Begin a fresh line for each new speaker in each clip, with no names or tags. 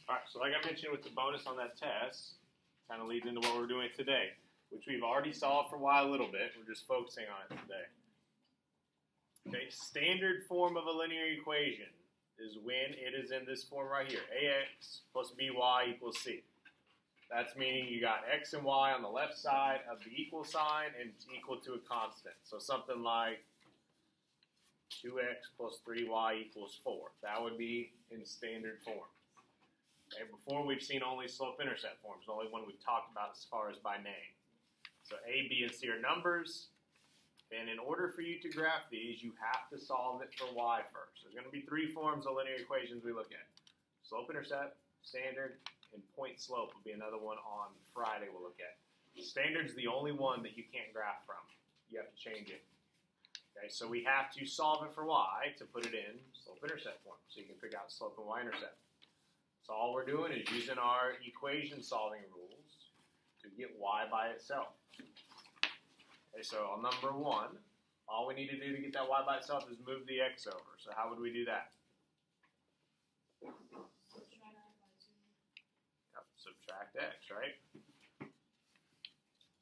All right, so like I mentioned with the bonus on that test, kind of leads into what we're doing today, which we've already solved for y a little bit. We're just focusing on it today. Okay, standard form of a linear equation is when it is in this form right here, ax plus by equals c. That's meaning you got x and y on the left side of the equal sign and it's equal to a constant. So something like 2x plus 3y equals 4. That would be in standard form. Okay, before we've seen only slope-intercept forms, the only one we've talked about as far as by name. So a, b, and c are numbers, and in order for you to graph these, you have to solve it for y first. There's going to be three forms of linear equations we look at. Slope-intercept, standard, and point-slope will be another one on Friday we'll look at. Standard's the only one that you can't graph from. You have to change it. Okay, so we have to solve it for y to put it in slope-intercept form, so you can figure out slope and y-intercept. So all we're doing is using our equation solving rules to get y by itself. Okay, so on number one, all we need to do to get that y by itself is move the x over. So how would we do that? Yep, subtract x, right?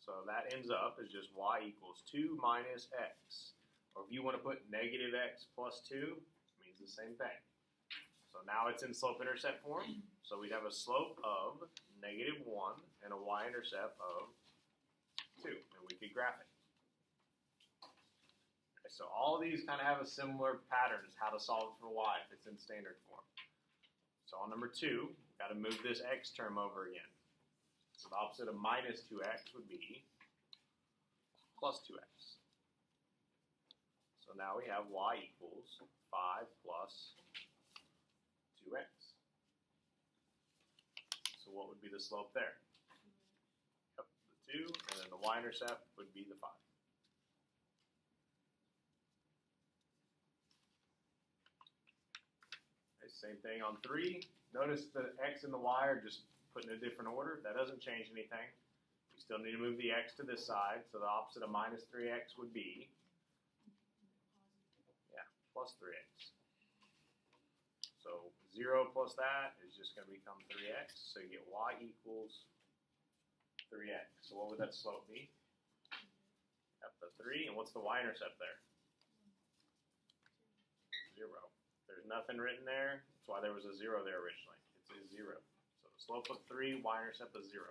So that ends up as just y equals 2 minus x. Or if you want to put negative x plus 2, it means the same thing. So now it's in slope-intercept form. So we'd have a slope of negative 1 and a y-intercept of 2. And we could graph it. Okay, so all of these kind of have a similar pattern as how to solve for y if it's in standard form. So on number 2, we've got to move this x term over again. So the opposite of minus 2x would be plus 2x. So now we have y equals 5 plus 2x. So what would be the slope there? Yep, the 2, and then the y-intercept would be the 5. Okay, same thing on 3. Notice the x and the y are just put in a different order. That doesn't change anything. We still need to move the x to this side, so the opposite of minus 3x would be plus 3x. So 0 plus that is just going to become 3x. So you get y equals 3x. So what would that slope be? Yep, the 3. And what's the y-intercept there? 0. There's nothing written there. That's why there was a 0 there originally. It's a 0. So the slope of 3, y-intercept is 0.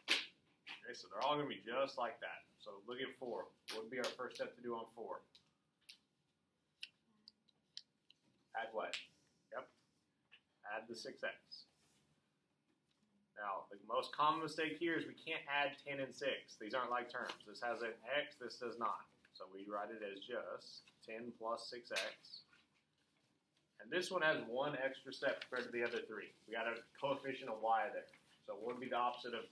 Okay, so they're all going to be just like that. So look at 4. What would be our first step to do on 4? Add what? Yep. Add the 6x. Now, the most common mistake here is we can't add 10 and 6. These aren't like terms. This has an x, this does not. So we write it as just 10 plus 6x. And this one has one extra step compared to the other three. We got a coefficient of y there. So what would be the opposite of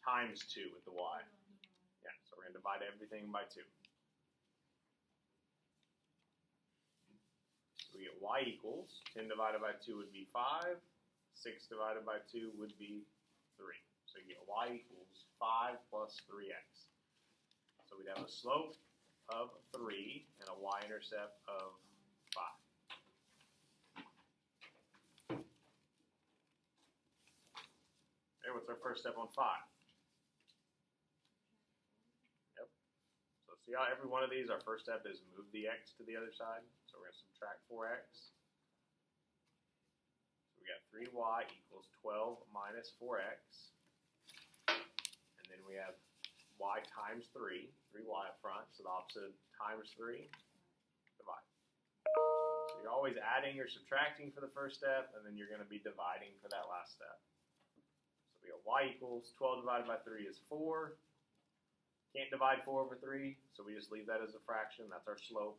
times 2 with the y? Yeah, so we're going to divide everything by 2. We get y equals 10 divided by 2 would be 5. 6 divided by 2 would be 3. So you get y equals 5 plus 3x. So we'd have a slope of 3 and a y-intercept of 5. Okay, what's our first step on 5? Yep. So see how every one of these, our first step is move the x to the other side. So we're going to subtract 4x. So we got 3y equals 12 minus 4x. And then we have y times 3. 3y up front, so the opposite of times 3, divide. So you're always adding or subtracting for the first step, and then you're going to be dividing for that last step. So we have y equals 12 divided by 3 is 4. Can't divide 4 over 3, so we just leave that as a fraction. That's our slope.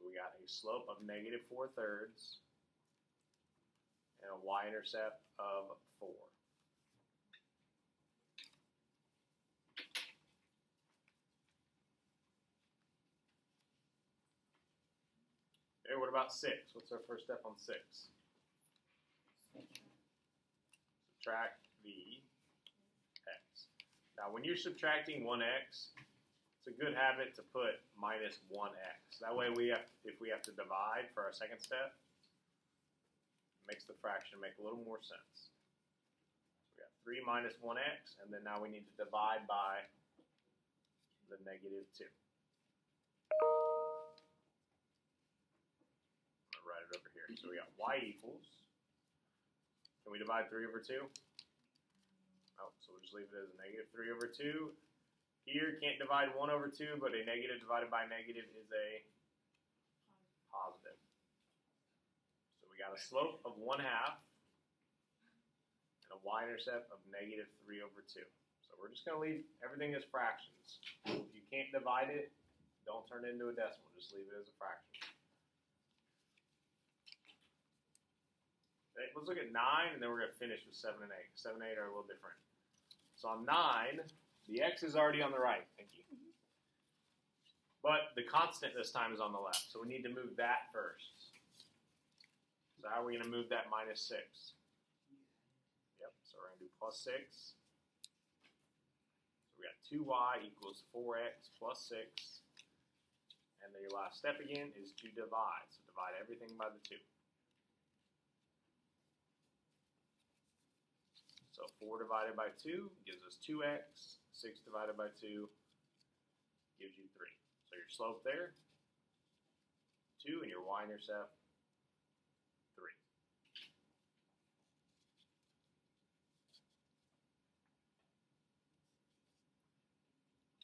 We got a slope of negative 4/3 and a y-intercept of 4. Okay, what about 6? What's our first step on 6? Subtract the x. Now when you're subtracting 1x, it's a good habit to put minus 1x. That way if we have to divide for our second step, it makes the fraction make a little more sense. So we got 3 minus 1x, and then now we need to divide by the negative 2. I'm going to write it over here. So we got y equals, can we divide 3 over 2? Oh, so we'll just leave it as a negative 3 over 2. Here, can't divide 1 over 2, but a negative divided by negative is a positive. So we got a slope of 1/2 and a y-intercept of negative 3 over 2. So we're just going to leave everything as fractions. If you can't divide it, don't turn it into a decimal. Just leave it as a fraction. Okay, let's look at 9, and then we're going to finish with 7 and 8. 7 and 8 are a little different. So on 9, the x is already on the right. Thank you. But the constant this time is on the left, so we need to move that first. So how are we going to move that minus 6? Yep, so we're going to do plus 6. So we got 2y equals 4x plus 6. And then your last step again is to divide. So divide everything by the 2. So 4 divided by 2 gives us 2x. 6 divided by 2 gives you 3. So your slope there, 2, and your y-intercept, 3.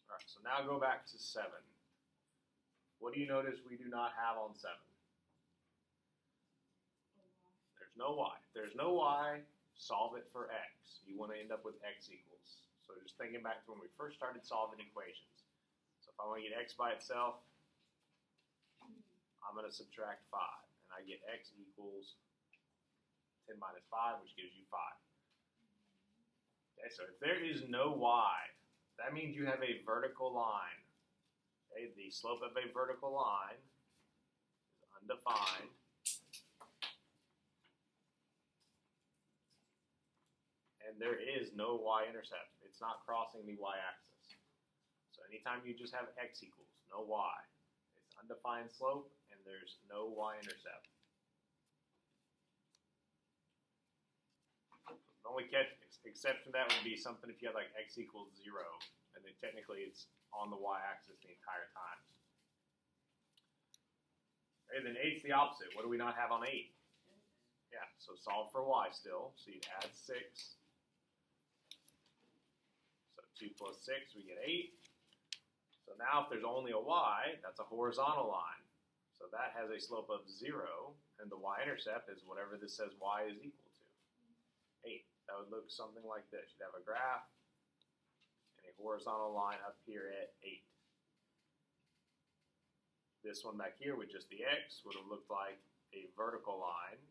All right, so now go back to 7. What do you notice we do not have on 7? There's no y. If there's no y, solve it for x. You want to end up with x equals. So just thinking back to when we first started solving equations. So if I want to get x by itself, I'm going to subtract 5. And I get x equals 10 minus 5, which gives you 5. Okay, so if there is no y, that means you have a vertical line. Okay, the slope of a vertical line is undefined. And there is no y-intercept. It's not crossing the y-axis. So anytime you just have x equals, no y, it's undefined slope, and there's no y-intercept. The only exception to that would be something if you had like x equals 0, and then technically it's on the y-axis the entire time. Okay, then 8's the opposite. What do we not have on 8? Yeah, so solve for y still. So you'd add 6. 2 plus 6, we get 8. So now if there's only a y, that's a horizontal line. So that has a slope of 0, and the y-intercept is whatever this says y is equal to. 8. That would look something like this. You'd have a graph and a horizontal line up here at 8. This one back here with just the x would have looked like a vertical line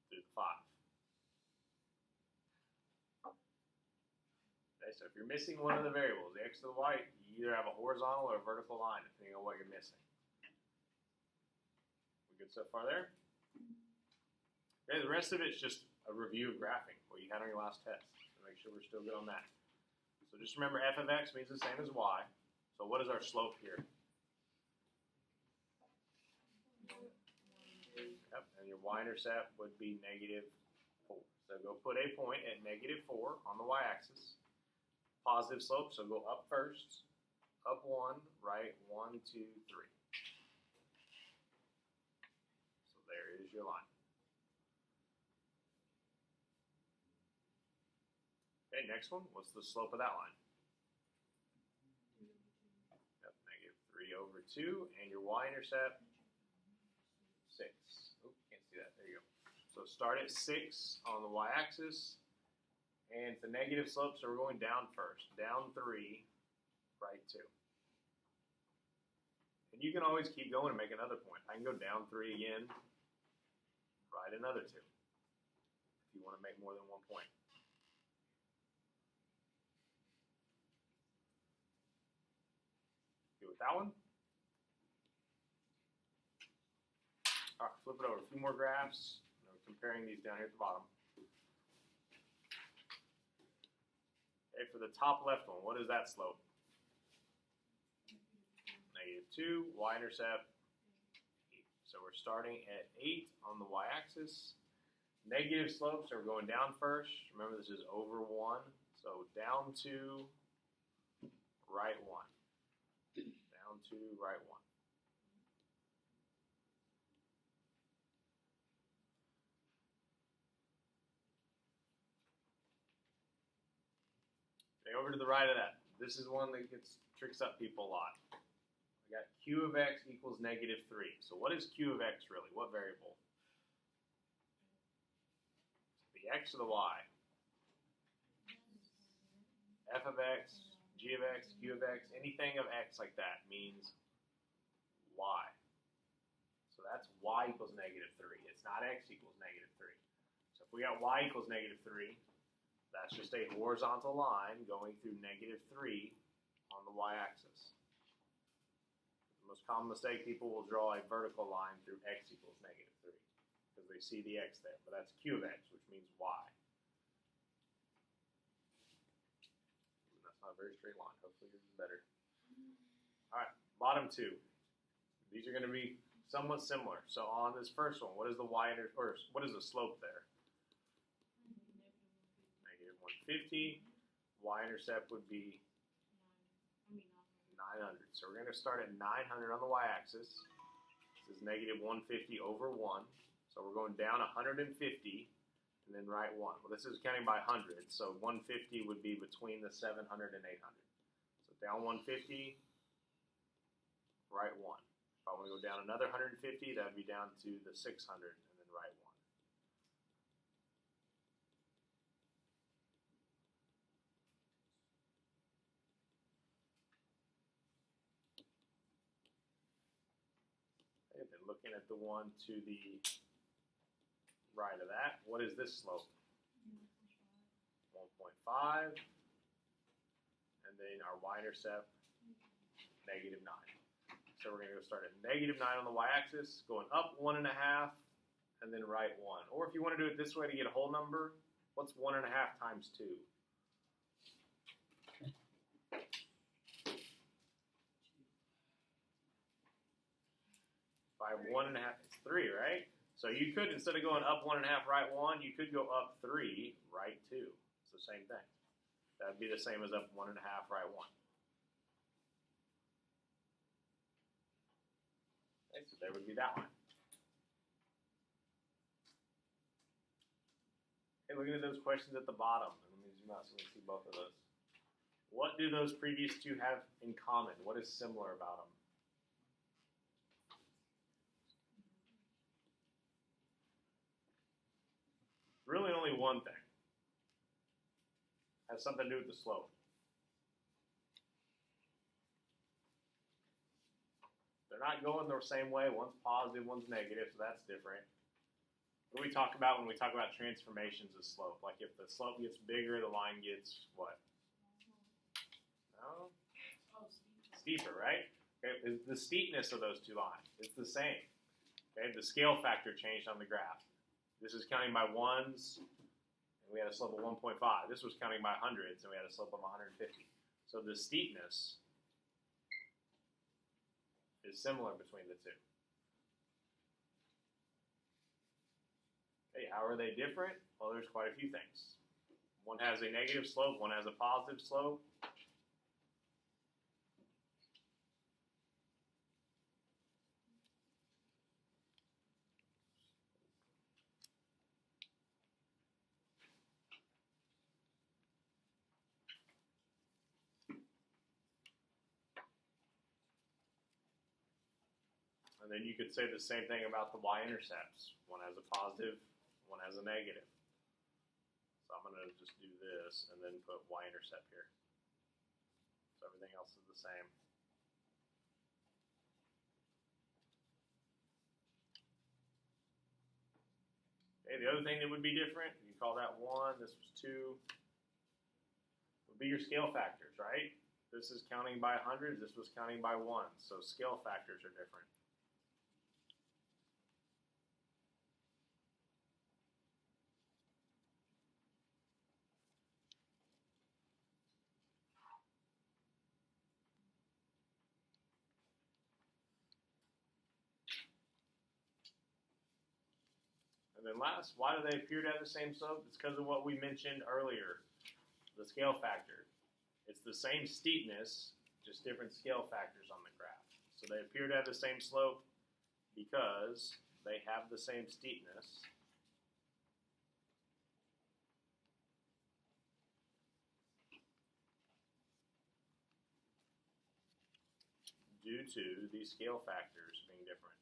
through the 5. Okay, so if you're missing one of the variables, the x to the y, you either have a horizontal or a vertical line, depending on what you're missing. We good so far there? Okay, the rest of it's just a review of graphing, what you had on your last test, to make sure we're still good on that. So just remember, f of x means the same as y. So what is our slope here? Yep, and your y-intercept would be negative 4. So go put a point at negative 4 on the y-axis. Positive slope, so go up first. Up 1, right, 1, 2, 3. So there is your line. Okay, next one. What's the slope of that line? Yep, negative 3 over 2. And your y-intercept, 6. Oh, can't see that. There you go. So start at 6 on the y-axis. And it's a negative slope, so we're going down first. Down 3, right 2. And you can always keep going and make another point. I can go down 3 again, right another 2. If you want to make more than one point. Good with that one? All right, flip it over. A few more graphs. We're comparing these down here at the bottom. Okay, for the top left one, what is that slope? -2, y-intercept 8. So we're starting at 8 on the y-axis. Negative slope, so we're going down first. Remember, this is over 1. So down 2, right 1. Down 2, right 1. Okay, over to the right of that. This is one that tricks up people a lot. I got q of x equals -3. So what is q of x really? What variable? The x or the y? F of x, g of x, q of x, anything of x like that means y. So that's y equals -3. It's not x equals -3. So if we got y equals -3, that's just a horizontal line going through -3 on the y-axis. The most common mistake, people will draw a vertical line through x equals -3 because they see the x there. But that's q of x, which means y. And that's not a very straight line. Hopefully yours is better. All right, bottom two. These are going to be somewhat similar. So on this first one, what is the or what is the slope there? -150. Y-intercept would be 900. So we're going to start at 900 on the y-axis. This is -150 over 1. So we're going down 150 and then right 1. Well, this is counting by hundreds, so 150 would be between the 700 and 800. So down 150, right 1. If I want to go down another 150, that would be down to the 600 and then right 1. Okay, then looking at the one to the right of that, what is this slope? 1.5. And then our y-intercept, -9. So we're going to go start at -9 on the y-axis, going up 1.5, and then right 1. Or if you want to do it this way to get a whole number, what's 1.5 times 2? By 1.5, it's 3, right? So you could, instead of going up 1.5, right 1, you could go up 3, right 2. It's the same thing. That would be the same as up 1.5, right 1. Okay, so there would be that line. Okay, looking at those questions at the bottom, let me zoom out so we can see both of those. What do those previous two have in common? What is similar about them? Really only one thing. Has something to do with the slope. They're not going the same way. One's positive, one's negative, so that's different. What do we talk about when we talk about transformations of slope? Like if the slope gets bigger, the line gets what? No? Steeper, right? Okay, the steepness of those two lines, it's the same. Okay, the scale factor changed on the graph. This is counting by ones, and we had a slope of 1.5. This was counting by hundreds, and we had a slope of 150. So the steepness is similar between the two. Okay, how are they different? Well, there's quite a few things. One has a negative slope, one has a positive slope. And then you could say the same thing about the y-intercepts. One has a positive, one has a negative. So I'm going to just do this and then put y-intercept here. So everything else is the same. Okay, the other thing that would be different, you call that 1, this was 2, would be your scale factors, right? This is counting by hundreds, this was counting by ones, so scale factors are different. And then last, why do they appear to have the same slope? It's because of what we mentioned earlier, the scale factor. It's the same steepness, just different scale factors on the graph. So they appear to have the same slope because they have the same steepness. Due to these scale factors being different.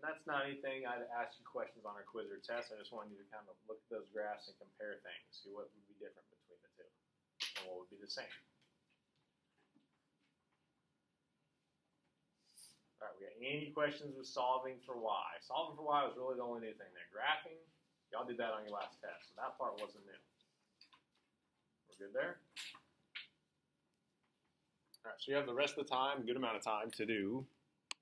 And that's not anything I'd ask you questions on our quiz or test. I just wanted you to kind of look at those graphs and compare things, see what would be different between the two, and what would be the same. All right, we got any questions with solving for y? Solving for y was really the only new thing there. Graphing, y'all did that on your last test, so that part wasn't new. We're good there? All right, so you have the rest of the time, good amount of time to do